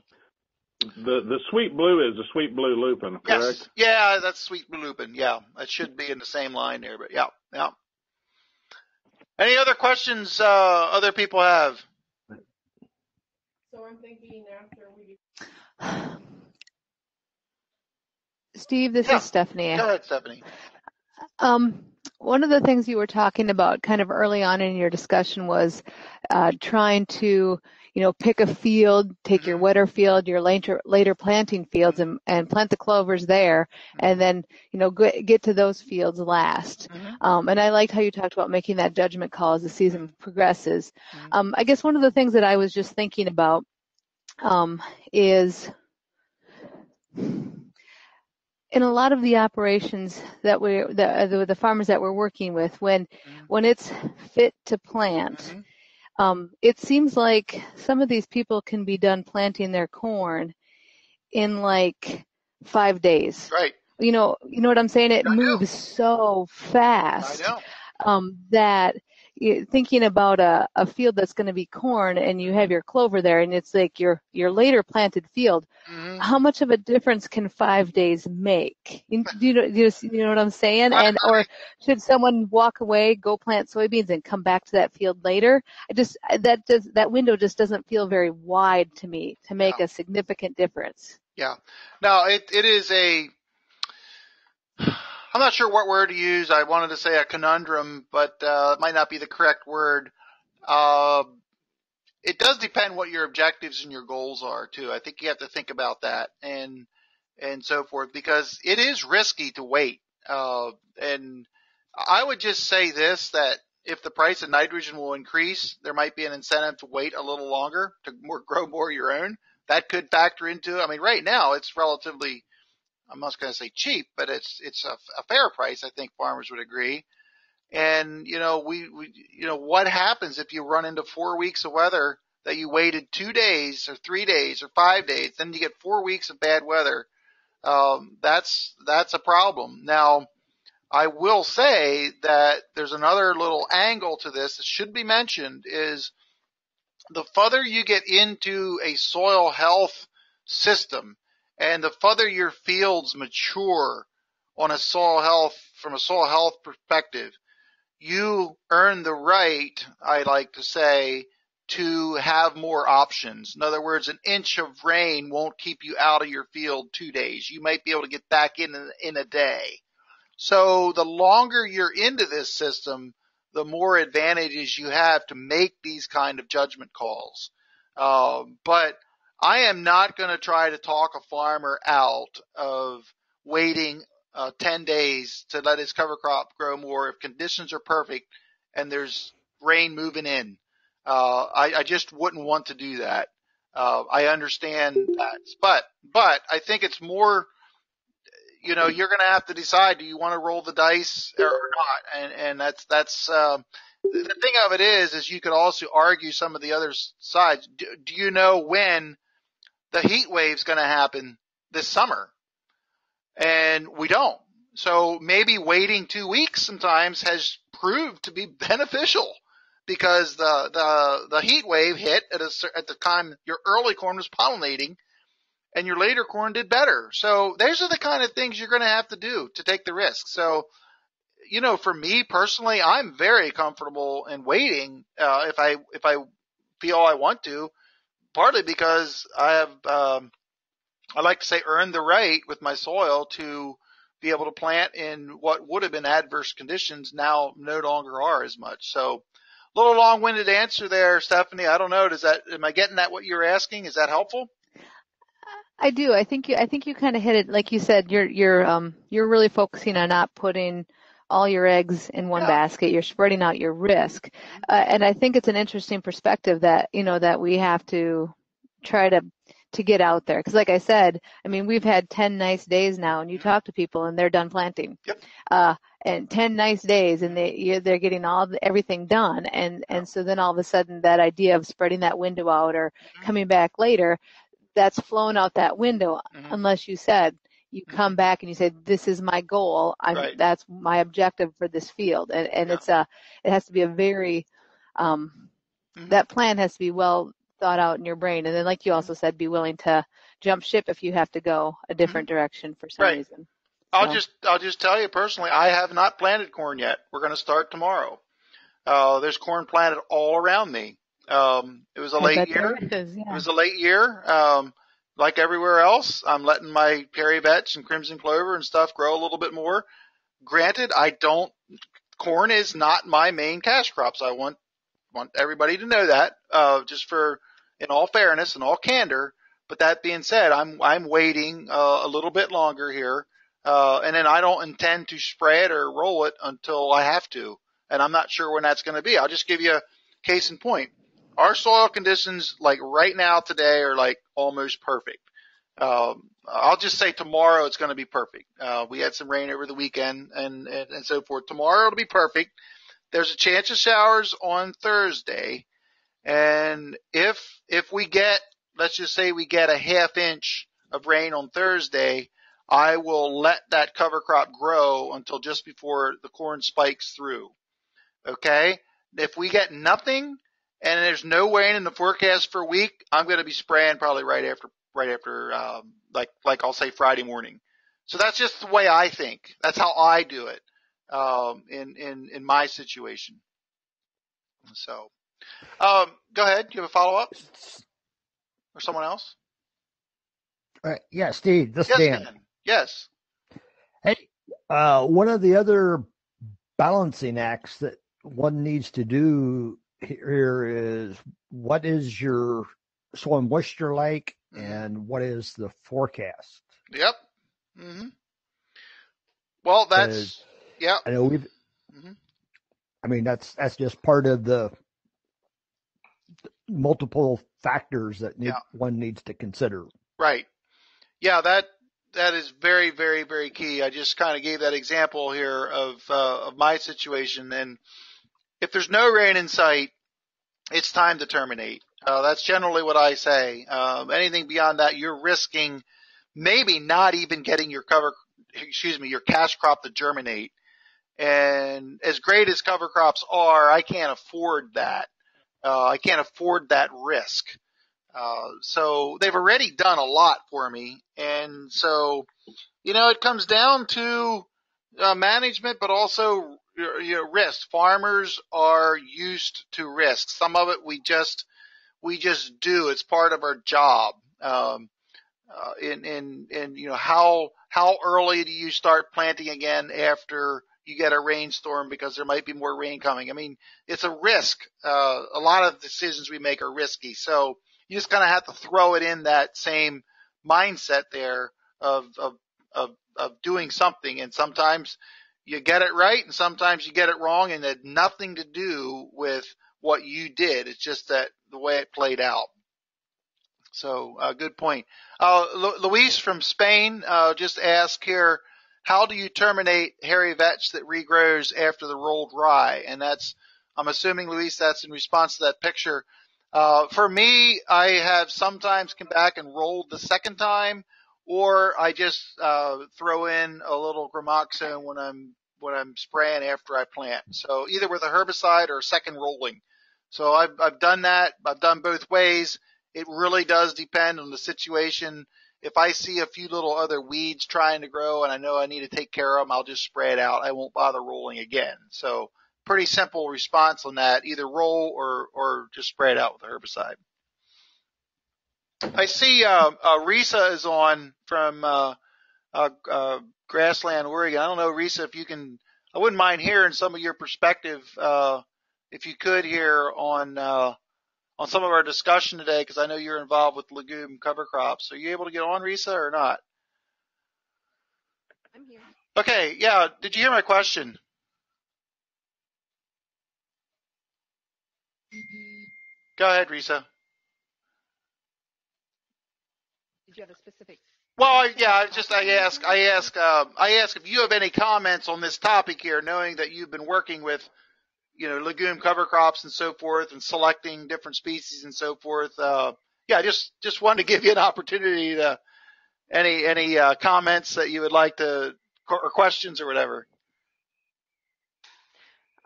S2: the sweet blue is the sweet blue lupin, correct?
S1: Yes. Yeah, that's sweet blue lupin. Yeah, that should be in the same line there, but yeah. Any other questions other people have?
S4: So I'm thinking after we.
S5: Steve, this is Stephanie.
S1: Go ahead, Stephanie.
S5: One of the things you were talking about kind of early on in your discussion was trying to, pick a field, take your wetter field, your later planting fields and plant the clovers there, and then, get to those fields last. And I liked how you talked about making that judgment call as the season progresses. I guess one of the things that I was just thinking about is in a lot of the operations that the farmers that we're working with, when it's fit to plant, it seems like some of these people can be done planting their corn in like 5 days.
S1: Right.
S5: You know what I'm saying? It moves so fast.
S1: I know.
S5: That thinking about a field that's going to be corn and you have your clover there and it's like your later planted field, how much of a difference can 5 days make? Do you know what I'm saying? And or should someone walk away, go plant soybeans and come back to that field later? That window just doesn't feel very wide to me to make a significant difference.
S1: Yeah. No, it is I'm not sure what word to use. I wanted to say a conundrum, but it might not be the correct word. It does depend what your objectives and your goals are too. I think you have to think about that and so forth, because it is risky to wait. And I would just say this, that if the price of nitrogen will increase, there might be an incentive to wait a little longer to grow more of your own. that could factor into, I mean, right now it's relatively, I'm not going to say cheap, but it's a fair price. I think farmers would agree. And, what happens if you run into 4 weeks of weather that you waited 2 days or 3 days or 5 days, then you get 4 weeks of bad weather. That's a problem. Now, I will say that there's another little angle to this that should be mentioned is the further you get into a soil health system and the further your fields mature on a soil health, from a soil health perspective, you earn the right, I like to say, to have more options. In other words, an inch of rain won't keep you out of your field 2 days. You might be able to get back in a day. So the longer you're into this system, the more advantages you have to make these kind of judgment calls. But I am not going to try to talk a farmer out of waiting 10 days to let his cover crop grow more if conditions are perfect and there's rain moving in. I just wouldn't want to do that. I understand that, but I think it's more, you're going to have to decide, do you want to roll the dice or not? And that's the thing of it is you could also argue some of the other sides. Do you know when the heat wave's going to happen this summer? And we don't. So maybe waiting 2 weeks sometimes has proved to be beneficial because the heat wave hit at the time your early corn was pollinating and your later corn did better. So those are the kind of things you're going to have to do to take the risk. So, for me personally, I'm very comfortable in waiting if I feel I want to, partly because I have I like to say earned the right with my soil to be able to plant in what would have been adverse conditions now no longer are as much. So a little long-winded answer there, Stephanie. I don't know. Am I getting at what you're asking? Is that helpful?
S5: I do. I think you kind of hit it. Like you said, you're really focusing on not putting all your eggs in one basket. You're spreading out your risk. And I think it's an interesting perspective that, that we have to try to get out there. Because like I said, I mean, we've had 10 nice days now, and you talk to people and they're done planting.
S1: Yep.
S5: And 10 nice days, and they're getting everything done. And so then all of a sudden that idea of spreading that window out or coming back later, that's flown out that window, unless you said you come back and you say, this is my goal.
S1: Right.
S5: That's my objective for this field. And it has to be a very, that plan has to be well thought out in your brain. And then, like you also said, be willing to jump ship if you have to go a different direction for some reason. So.
S1: I'll just tell you personally, I have not planted corn yet. We're going to start tomorrow. There's corn planted all around me. It was a late year. It was a late year. Like everywhere else, I'm letting my Perry vetch and crimson clover and stuff grow a little bit more. Granted, corn is not my main cash crops. I want everybody to know that, just in all fairness and all candor. But that being said, I'm waiting a little bit longer here. And then I don't intend to spray it or roll it until I have to. And I'm not sure when that's going to be. I'll just give you a case in point. Our soil conditions, like right now today, are like almost perfect. I'll just say tomorrow it's going to be perfect. We had some rain over the weekend and so forth. Tomorrow it'll be perfect. There's a chance of showers on Thursday. And if we get, let's just say we get a half inch of rain on Thursday, I will let that cover crop grow until just before the corn spikes through. Okay? If we get nothing, and there's no rain in the forecast for a week, I'm going to be spraying probably right after, like I'll say Friday morning. So that's just the way I think. That's how I do it, in my situation. So, go ahead. Do you have a follow up or someone else?
S3: Yeah, Steve, this is Dan.
S1: Yes.
S3: Hey, one of the other balancing acts that one needs to do here is, what is your soil moisture like, and what is the forecast?
S1: Yep. Mm-hmm. Well, that's
S3: I know I mean, that's just part of the multiple factors that
S1: Yeah.
S3: one needs to consider.
S1: Right. Yeah, that is very, very, very key. I just kind of gave that example here of my situation. And if there's no rain in sight, it's time to terminate. That's generally what I say. Anything beyond that, you're risking maybe not even getting your cash crop to germinate. And as great as cover crops are, I can't afford that. I can't afford that risk. So they've already done a lot for me. And so, it comes down to management, but also risk. Farmers are used to risk. Some of it we just do. It's part of our job. How early do you start planting again after you get a rainstorm because there might be more rain coming? I mean, it's a risk. A lot of decisions we make are risky. So you just kind of have to throw it in that same mindset there of doing something. And sometimes you get it right and sometimes you get it wrong, and it had nothing to do with what you did. It's just that the way it played out. So, good point. Luis from Spain just asked here, how do you terminate hairy vetch that regrows after the rolled rye? And I'm assuming, Luis, that's in response to that picture. For me, I have sometimes come back and rolled the second time, or I just throw in a little gramoxone when I'm spraying after I plant. So either with a herbicide or a second rolling. So I've done that. I've done both ways. It really does depend on the situation. If I see a few little other weeds trying to grow and I know I need to take care of them, I'll just spray it out. I won't bother rolling again. So pretty simple response on that. Either roll or just spray it out with a herbicide. I see Risa is on from Grassland, Oregon. I don't know, Risa, if you can. I wouldn't mind hearing some of your perspective, if you could, here on some of our discussion today, because I know you're involved with legume cover crops. Are you able to get on, Risa, or not?
S6: I'm here.
S1: Okay, yeah. Did you hear my question? Go ahead, Risa.
S6: Did you have a specific?
S1: Well, yeah, I ask if you have any comments on this topic here, knowing that you've been working with legume cover crops and so forth, and selecting different species and so forth. Just wanted to give you an opportunity to any comments that you would like to, or questions or whatever.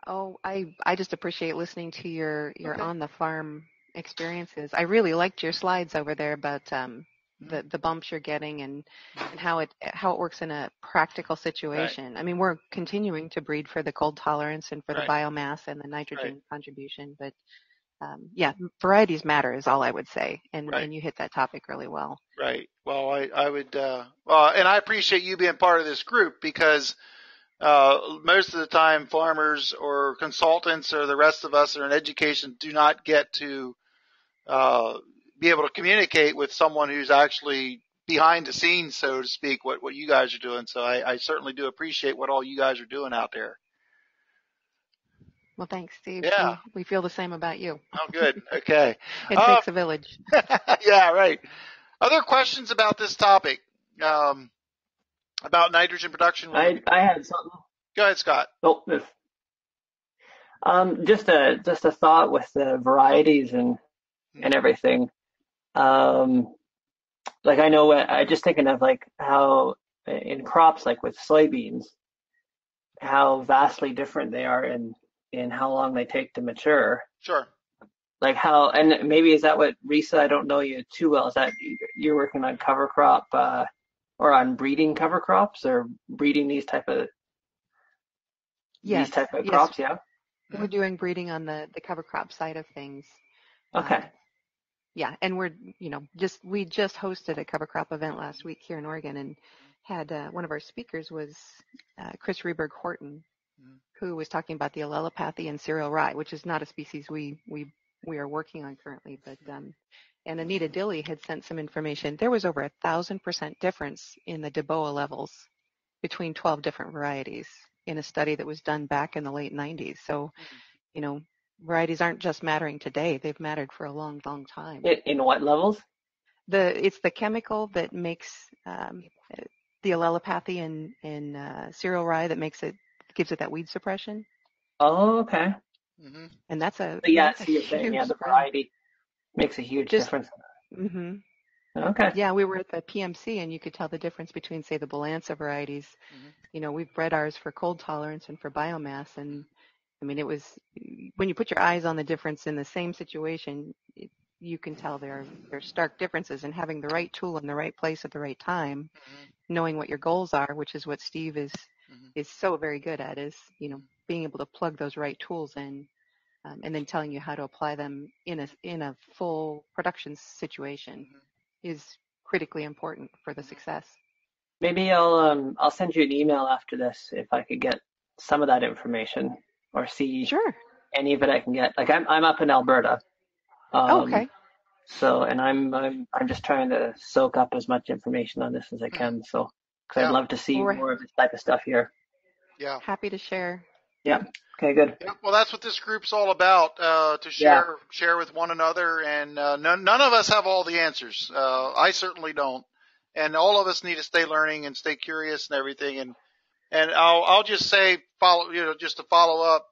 S6: Oh, I just appreciate listening to your on the farm experiences. I really liked your slides over there about the bumps you're getting and how it works in a practical situation. Right. I mean, we're continuing to breed for the cold tolerance and for the biomass and the nitrogen contribution, but varieties matter is all I would say, and you hit that topic really well.
S1: Right. Well, I would and I appreciate you being part of this group, because most of the time farmers or consultants or the rest of us that are in education do not get to be able to communicate with someone who's actually behind the scenes, so to speak, what you guys are doing. So I certainly do appreciate what all you guys are doing out there.
S6: Well, thanks, Steve.
S1: Yeah.
S6: We feel the same about you.
S1: Oh, good. Okay.
S6: It takes a village.
S1: Yeah, right. Other questions about this topic, about nitrogen production?
S7: I had something.
S1: Go ahead, Scott.
S7: Oh, just a thought with the varieties and everything. Like I know, I just thinking of like how in crops, like with soybeans, how vastly different they are in how long they take to mature.
S1: Sure.
S7: Like how, and maybe is that what, Risa, I don't know you too well, is that you're working on cover crop or on breeding cover crops, or breeding these type of crops? Yeah.
S6: We're doing breeding on the cover crop side of things.
S7: Okay.
S6: Yeah, and we just hosted a cover crop event last week here in Oregon, and had one of our speakers was Chris Reberg Horton, who was talking about the allelopathy in cereal rye, which is not a species we are working on currently, but and Anita Dilley had sent some information. There was over 1,000% difference in the DeBoa levels between 12 different varieties in a study that was done back in the late 90s. So, varieties aren't just mattering today. They've mattered for a long, long time.
S7: In what levels?
S6: It's the chemical that makes the allelopathy in cereal rye that gives it that weed suppression.
S7: Oh, okay.
S1: Mm-hmm.
S6: And that's a
S7: But yeah,
S6: that's a
S7: so you're saying,
S6: huge
S7: the
S6: spread.
S7: variety makes a huge difference.
S6: Mm-hmm.
S7: Okay.
S6: Yeah, we were at the PMC, and you could tell the difference between, say, the Balanza varieties.
S1: Mm-hmm.
S6: We've bred ours for cold tolerance and for biomass, and I mean, it was when you put your eyes on the difference in the same situation, you can tell there are stark differences. And having the right tool in the right place at the right time, knowing what your goals are, which is what Steve is so very good at, is being able to plug those right tools in, and then telling you how to apply them in a full production situation is critically important for the success.
S7: Maybe I'll send you an email after this if I could get some of that information or see any of it I can get. Like I'm up in Alberta.
S6: Okay.
S7: So, and I'm just trying to soak up as much information on this as I can. So, because I'd love to see more of this type of stuff here.
S1: Yeah.
S6: Happy to share.
S7: Yeah. Okay, good.
S1: Yeah, well, that's what this group's all about, to share with one another, and none of us have all the answers. I certainly don't, and all of us need to stay learning and stay curious and everything. And I'll just say, just to follow up,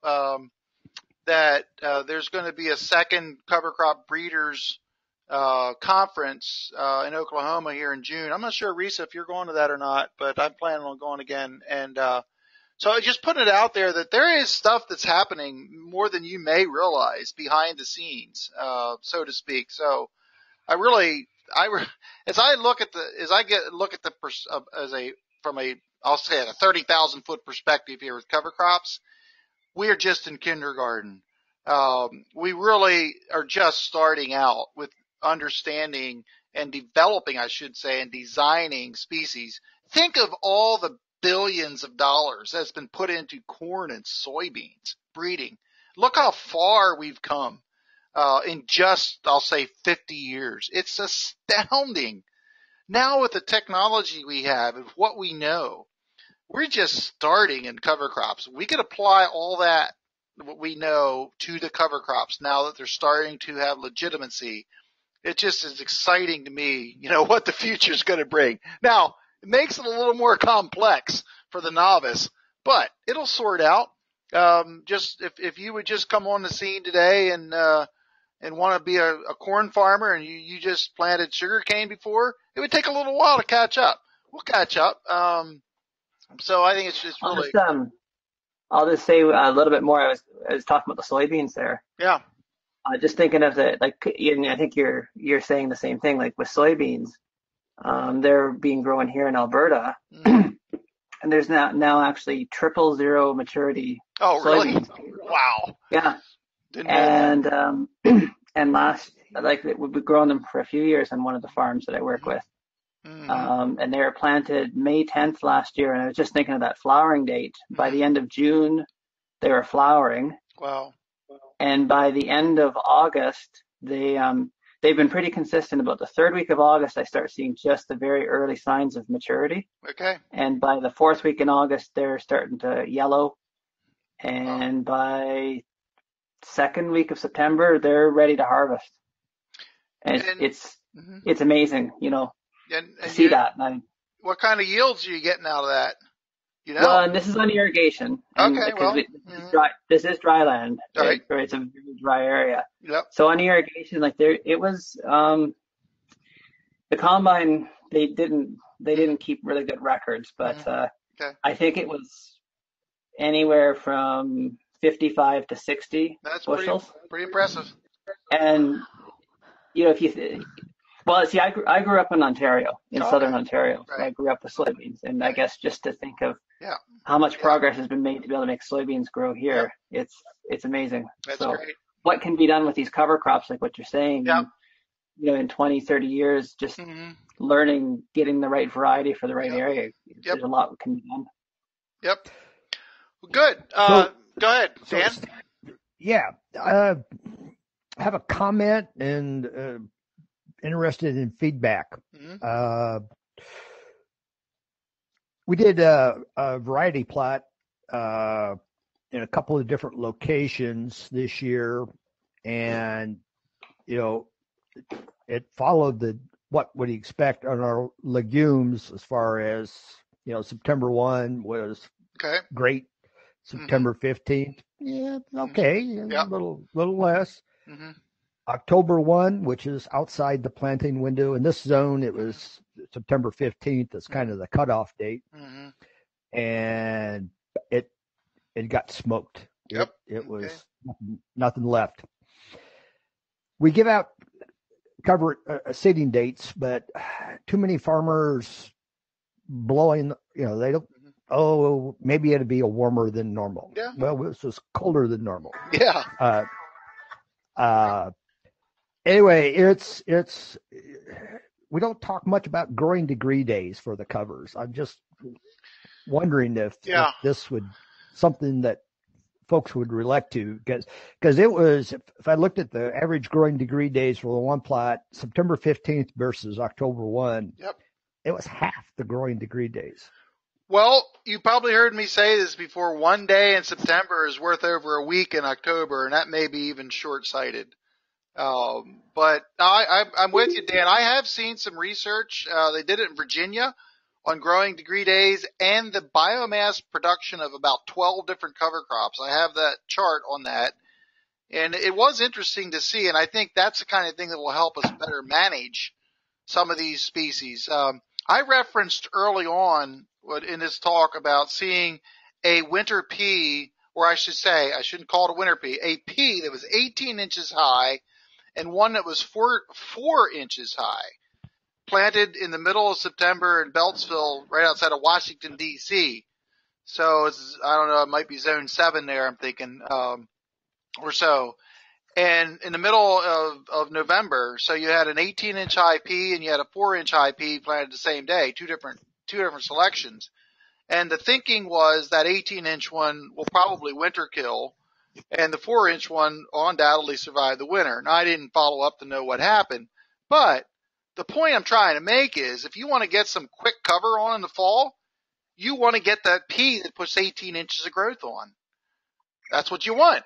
S1: that there's going to be a second cover crop breeders conference in Oklahoma here in June. I'm not sure, Risa, if you're going to that or not, but I'm planning on going again. And so I just put it out there that there is stuff that's happening more than you may realize behind the scenes, so to speak. So I really, as I look at I'll say a 30,000 foot perspective here with cover crops, we are just in kindergarten. We really are just starting out with understanding and developing, I should say, and designing species. Think of all the billions of dollars that's been put into corn and soybeans breeding. Look how far we've come in just, I'll say, 50 years. It's astounding. Now with the technology we have and what we know, we're just starting in cover crops. We could apply all that, what we know, to the cover crops now that they're starting to have legitimacy. It just is exciting to me, what the future is going to bring. Now, it makes it a little more complex for the novice, but it'll sort out. Just if you would just come on the scene today and want to be a corn farmer and you just planted sugarcane before, it would take a little while to catch up. We'll catch up. So I think it's just really.
S7: I'll just say a little bit more. I was talking about the soybeans there.
S1: Yeah.
S7: Just thinking of I think you're saying the same thing. Like with soybeans, they're being grown here in Alberta, and there's now actually 000 maturity.
S1: Oh, really?
S7: Soybeans.
S1: Wow.
S7: Yeah.
S1: Didn't know
S7: that. And we've been growing them for a few years on one of the farms that I work with. And they were planted May 10th last year, and I was just thinking of that flowering date. By the end of June, they were flowering.
S1: Wow.
S7: And by the end of August, they've been pretty consistent. About the third week of August, I start seeing just the very early signs of maturity.
S1: Okay.
S7: And by the fourth week in August, they're starting to yellow. And by second week of September, they're ready to harvest. And it's amazing, to see that.
S1: What kind of yields are you getting out of that?
S7: Well, and this is on irrigation.
S1: Okay,
S7: this is dry land.
S1: Right.
S7: It's a very dry area.
S1: Yep.
S7: So on irrigation, it was the combine. They didn't keep really good records, but I think it was anywhere from 55 to 60 bushels.
S1: Pretty impressive.
S7: And I grew up in Ontario, in southern Ontario. So I grew up with soybeans, and I guess just to think of how much progress has been made to be able to make soybeans grow here, it's amazing.
S1: That's
S7: so
S1: great.
S7: What can be done with these cover crops, like what you're saying, in 20, 30 years, just learning, getting the right variety for the right area. There's a lot that can be done.
S1: Yep. Well, good. Go ahead, Dan.
S3: I have a comment and interested in feedback. We did a variety plot in a couple of different locations this year, and it followed what would you expect on our legumes as far as September 1 was great. September 15th, okay, a little less. October 1, which is outside the planting window. In this zone, it was September 15th. That's kind of the cutoff date. And it got smoked. It was nothing left. We give out seeding dates, but too many farmers blowing, they don't, maybe it'd be a warmer than normal.
S1: Yeah.
S3: Well, this was colder than normal.
S1: Yeah.
S3: Anyway, it's we don't talk much about growing degree days for the covers. I'm just wondering if this would something that folks would relate to, because it was, if I looked at the average growing degree days for the one plot, September 15th versus October 1, it was half the growing degree days.
S1: Well, you probably heard me say this before. One day in September is worth over a week in October, and that may be even short-sighted. But I'm with you, Dan. I have seen some research. They did it in Virginia on growing degree days and the biomass production of about 12 different cover crops. I have that chart on that. And it was interesting to see, and I think that's the kind of thing that will help us better manage some of these species. I referenced early on in this talk about seeing a winter pea, or I should say, I shouldn't call it a winter pea, a pea that was 18 inches high and one that was 4 inches high, planted in the middle of September in Beltsville, right outside of Washington, D.C. So I don't know, it might be zone 7 there, I'm thinking, or so. And in the middle of November, so you had an 18-inch high pea and you had a 4-inch high pea planted the same day, two different selections. And the thinking was that 18-inch one will probably winter kill, and the 4-inch one will undoubtedly survive the winter. Now, I didn't follow up to know what happened, but the point I'm trying to make is if you want to get some quick cover on in the fall, you want to get that pea that puts 18 inches of growth on. That's what you want.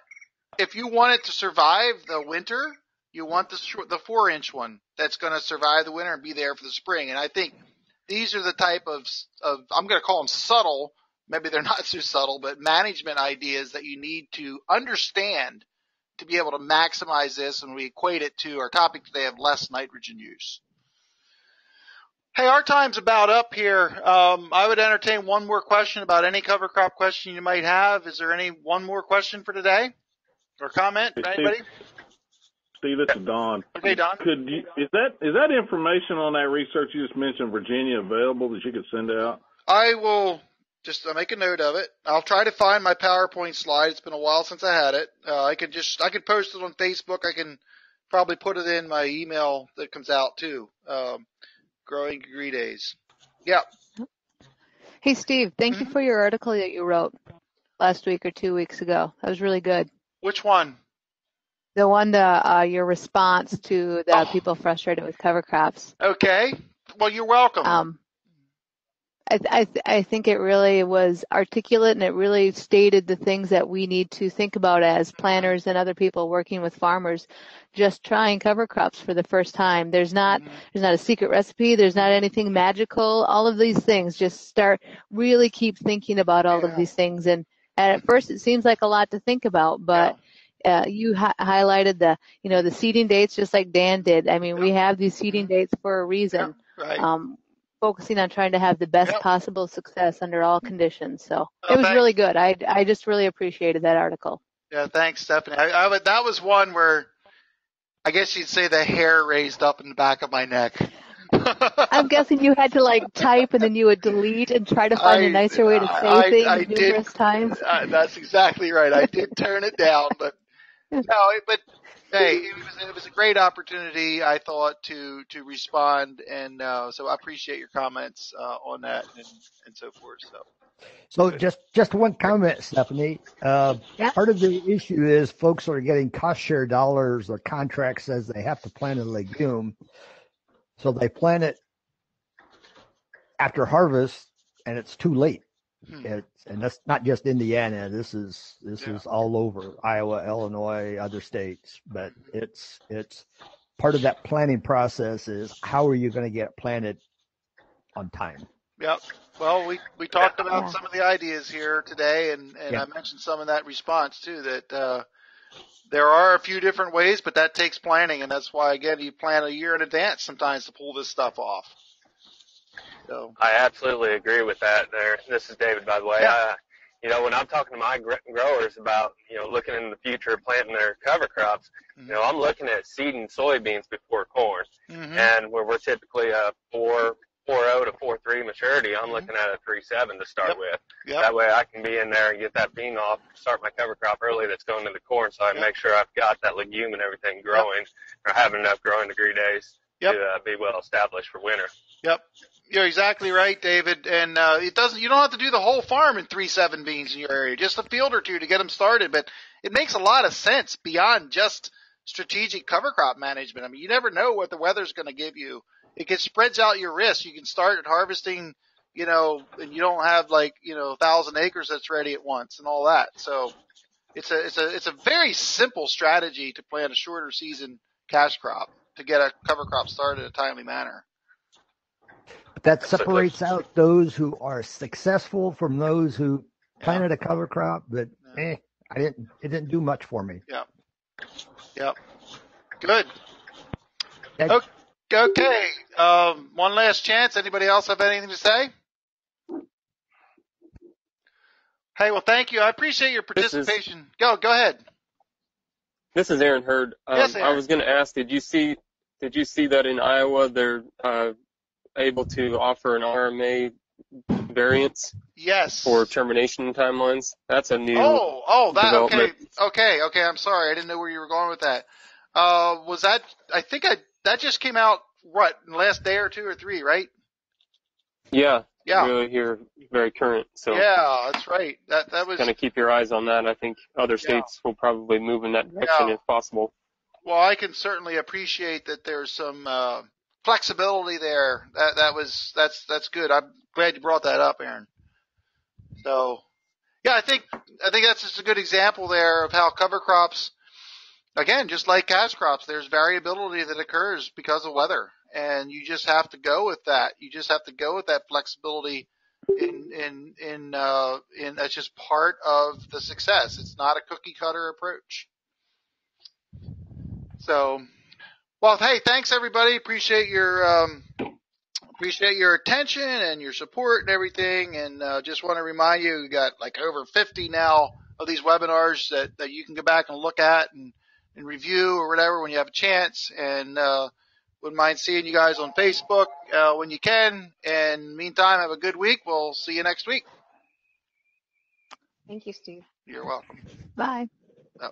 S1: If you want it to survive the winter, you want the 4-inch one that's going to survive the winter and be there for the spring. And I think these are the type of I'm going to call them subtle, maybe they're not so subtle, but management ideas that you need to understand to be able to maximize this, and we equate it to our topic today of less nitrogen use. Hey, our time's about up here. I would entertain one more question about any cover crop question you might have. Is there one more question for today or comment?
S2: Hey,
S1: anybody?
S2: Steve, this is Don.
S1: Hey, Don.
S2: Is that information on that research you just mentioned, Virginia, available that you could send out?
S1: I will just make a note of it. I'll try to find my PowerPoint slide. It's been a while since I had it. I could post it on Facebook. I can probably put it in my email that comes out too. Growing degree days. Yeah.
S5: Hey, Steve, thank you for your article that you wrote last week or 2 weeks ago. That was really good.
S1: Which one?
S5: The one, your response to the people frustrated with cover crops.
S1: Okay. Well, you're welcome.
S5: I think it really was articulate, and it really stated the things that we need to think about as planners and other people working with farmers just trying cover crops for the first time. There's not a secret recipe. There's not anything magical. All of these things, just really keep thinking about all of these things. And at first it seems like a lot to think about, but you highlighted the seeding dates just like Dan did. I mean, we have these seeding dates for a reason.
S1: Right.
S5: Focusing on trying to have the best possible success under all conditions. So it was really good. I just really appreciated that article.
S1: Yeah, thanks, Stephanie. That was one where I guess you'd say the hair raised up in the back of my neck.
S5: I'm guessing you had to type and then you would delete and try to find a nicer way to say things numerous times.
S1: That's exactly right. I did turn it down, but hey, it was a great opportunity, I thought, to respond, and so I appreciate your comments on that and so forth.
S3: So just one comment, Stephanie. Part of the issue is folks are getting cost share dollars or contracts as they have to plant a legume, so they plant it after harvest, and it's too late. And that's not just Indiana. This is all over Iowa, Illinois, other states. But it's part of that planning process is how are you going to get it planted on time?
S1: Yep. Well, we talked about some of the ideas here today, and I mentioned some in that response too, that there are a few different ways, but that takes planning, and that's why, again, you plan a year in advance sometimes to pull this stuff off. So
S8: I absolutely agree with that there. This is David, by the way.
S1: Yeah.
S8: When I'm talking to my growers about, looking in the future of planting their cover crops, I'm looking at seeding soybeans before corn. And where we're typically a 4.0 to 4.3 maturity, I'm looking at a 3.7 to start with. That way I can be in there and get that bean off, start my cover crop early that's going to the corn, so I make sure I've got that legume and everything growing or having enough growing degree days to be well established for winter.
S1: Yep. You're exactly right, David. And you don't have to do the whole farm in 3.7 beans in your area, just a field or two to get them started. But it makes a lot of sense beyond just strategic cover crop management. I mean, you never know what the weather's going to give you. It spreads out your risk. You can start at harvesting, and you don't have 1,000 acres that's ready at once and all that. So it's a very simple strategy to plant a shorter season cash crop to get a cover crop started in a timely manner.
S3: That separates out those who are successful from those who planted a cover crop, but it didn't do much for me.
S1: Yep. Good. Okay. One last chance. Anybody else have anything to say? Hey, well, thank you. I appreciate your participation. Go ahead.
S9: This is Aaron Hurd.
S1: Yes, Aaron.
S9: I was going to ask, did you see that in Iowa they're able to offer an RMA variance?
S1: Yes.
S9: For termination timelines? That's a new
S1: development.
S9: Okay.
S1: I'm sorry. I didn't know where you were going with that. Was that, I think that just came out, in the last day or two or three, right?
S9: Yeah. Really here, very current. So
S1: yeah, that's right. That was
S9: kind of keep your eyes on that. I think other states will probably move in that direction if possible.
S1: Well, I can certainly appreciate that there's some flexibility there. That's good. I'm glad you brought that up, Aaron. So, I think that's just a good example there of how cover crops, again, just like cash crops, there's variability that occurs because of weather, and you just have to go with that. You just have to go with that flexibility. That's just part of the success. It's not a cookie cutter approach. So, well, hey, thanks everybody. Appreciate your attention and your support and everything. And just want to remind you, we got over 50 now of these webinars that you can go back and look at and review or whatever when you have a chance. And wouldn't mind seeing you guys on Facebook when you can. And meantime, have a good week. We'll see you next week.
S6: Thank you, Steve.
S1: You're welcome.
S5: Bye.
S1: Oh.